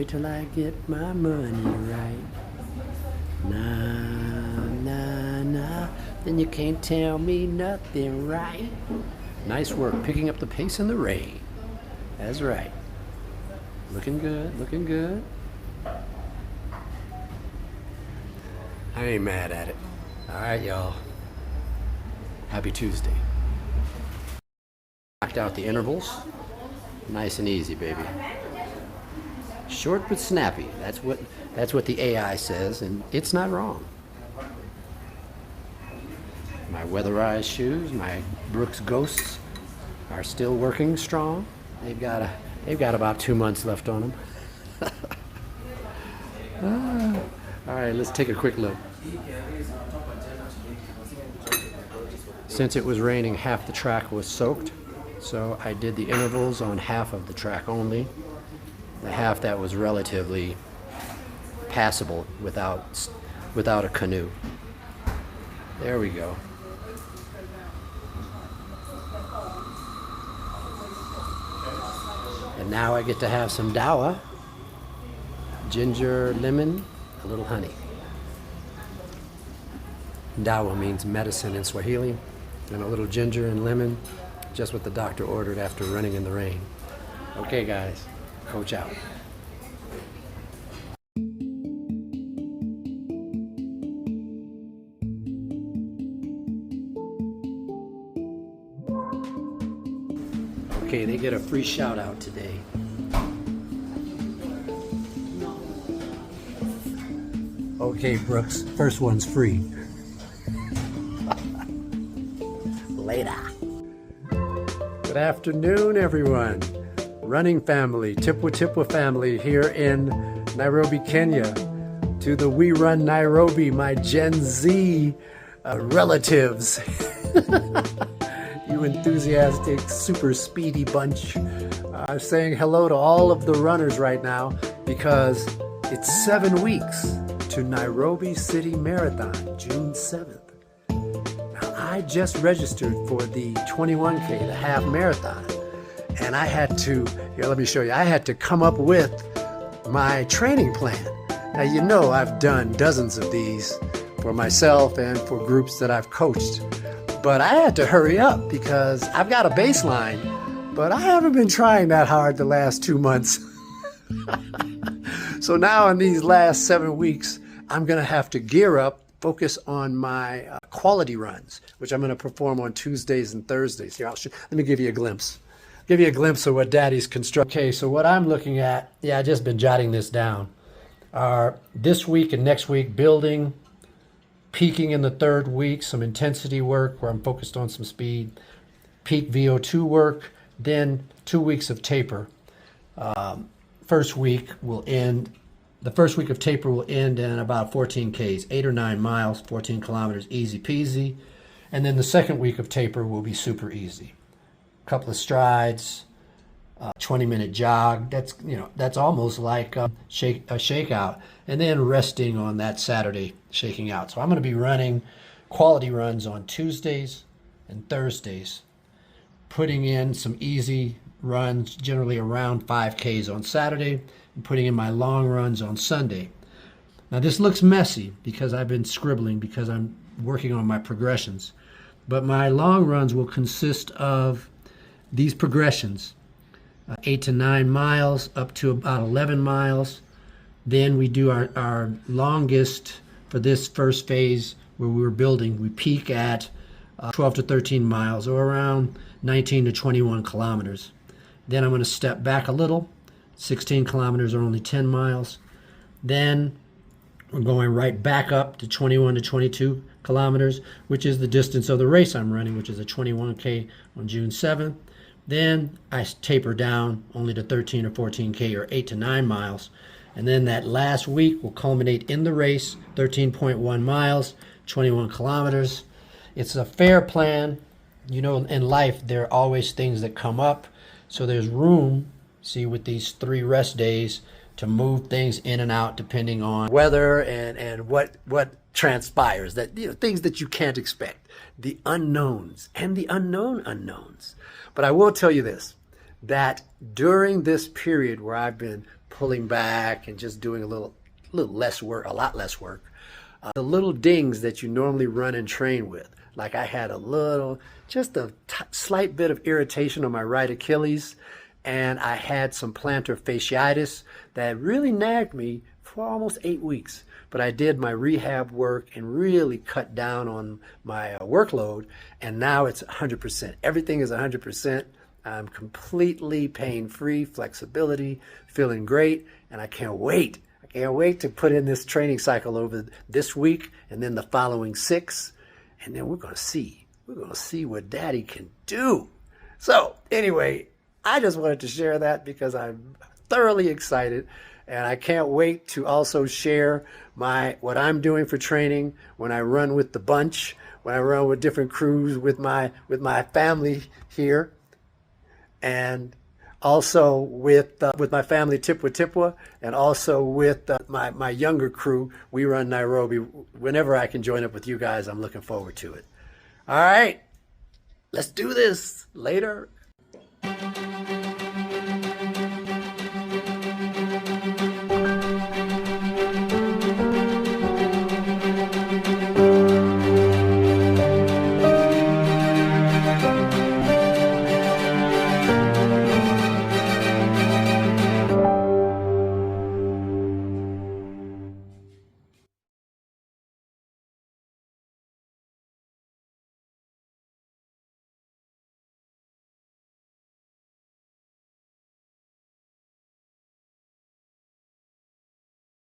Wait till I get my money right. Nah, nah, nah. Then you can't tell me nothing, right? Nice work picking up the pace in the rain. That's right. Looking good, looking good. I ain't mad at it. All right, y'all. Happy Tuesday. Knocked out the intervals. Nice and easy, baby. Short but snappy. That's what the AI says, and it's not wrong. My weatherized shoes, my Brooks Ghosts, are still working strong. They've got about 2 months left on them. All right, let's take a quick look. Since it was raining, half the track was soaked, so I did the intervals on half of the track only. The half that was relatively passable without a canoe. There we go. And now I get to have some dawa, ginger, lemon, a little honey. Dawa means medicine in Swahili, and a little ginger and lemon, just what the doctor ordered after running in the rain. Okay, guys, coach out. Okay, they get a free shout out today. Okay, Brooks, first one's free. Later. Good afternoon, everyone. Running family, Tipwa Tipwa family here in Nairobi, Kenya. To the We Run Nairobi, my Gen Z relatives. You enthusiastic, super speedy bunch. I'm saying hello to all of the runners right now because it's 7 weeks to Nairobi City Marathon, June 7th. Now, I just registered for the 21K, the half marathon, and I had to, here, let me show you, I had to come up with my training plan. Now, you know I've done dozens of these for myself and for groups that I've coached. But I had to hurry up because I've got a baseline, but I haven't been trying that hard the last 2 months. So now in these last 7 weeks, I'm going to have to gear up, focus on my quality runs, which I'm going to perform on Tuesdays and Thursdays. Here, let me give you a glimpse. Give you a glimpse of what Daddy's constructed. Okay, so what I'm looking at, yeah, I've just been jotting this down, are this week and next week building, peaking in the third week, some intensity work where I'm focused on some speed, peak VO2 work, then 2 weeks of taper. First week will end, the first week of taper will end in about 14 Ks, 8 or 9 miles, 14 kilometers, easy peasy. And then the second week of taper will be super easy. A couple of strides, 20-minute jog. That's almost like a shakeout. And then resting on that Saturday, shaking out. So I'm going to be running quality runs on Tuesdays and Thursdays, putting in some easy runs, generally around 5Ks on Saturday, and putting in my long runs on Sunday. Now this looks messy because I've been scribbling because I'm working on my progressions. But my long runs will consist of these progressions. 8 to 9 miles up to about 11 miles. Then we do our longest for this first phase where we were building. We peak at 12 to 13 miles or around 19 to 21 kilometers. Then I'm going to step back a little. 16 kilometers or only 10 miles. Then we're going right back up to 21 to 22 kilometers, which is the distance of the race I'm running, which is a 21K on June 7th. Then I taper down only to 13 or 14K or 8 to 9 miles. And then that last week will culminate in the race, 13.1 miles, 21 kilometers. It's a fair plan. You know, in life, there are always things that come up. So there's room, see, with these 3 rest days to move things in and out depending on weather and what transpires, that, you know, things that you can't expect, the unknowns and the unknown unknowns. But I will tell you this, that during this period where I've been pulling back and just doing a little less work, a lot less work. The little dings that you normally run and train with. Like I had just a slight bit of irritation on my right Achilles, and I had some plantar fasciitis that really nagged me for almost 8 weeks. But I did my rehab work and really cut down on my workload, and now it's 100%. Everything is 100%. I'm completely pain-free, flexibility, feeling great, and I can't wait. I can't wait to put in this training cycle over this week and then the following 6, and then we're going to see. We're going to see what Daddy can do. So anyway, I just wanted to share that because I'm thoroughly excited, and I can't wait to also share what I'm doing for training when I run with the bunch, when I run with different crews with my family here, and also with my family Tipwa, and also with my younger crew. We run Nairobi. Whenever I can join up with you guys, I'm looking forward to it. All right, let's do this. Later.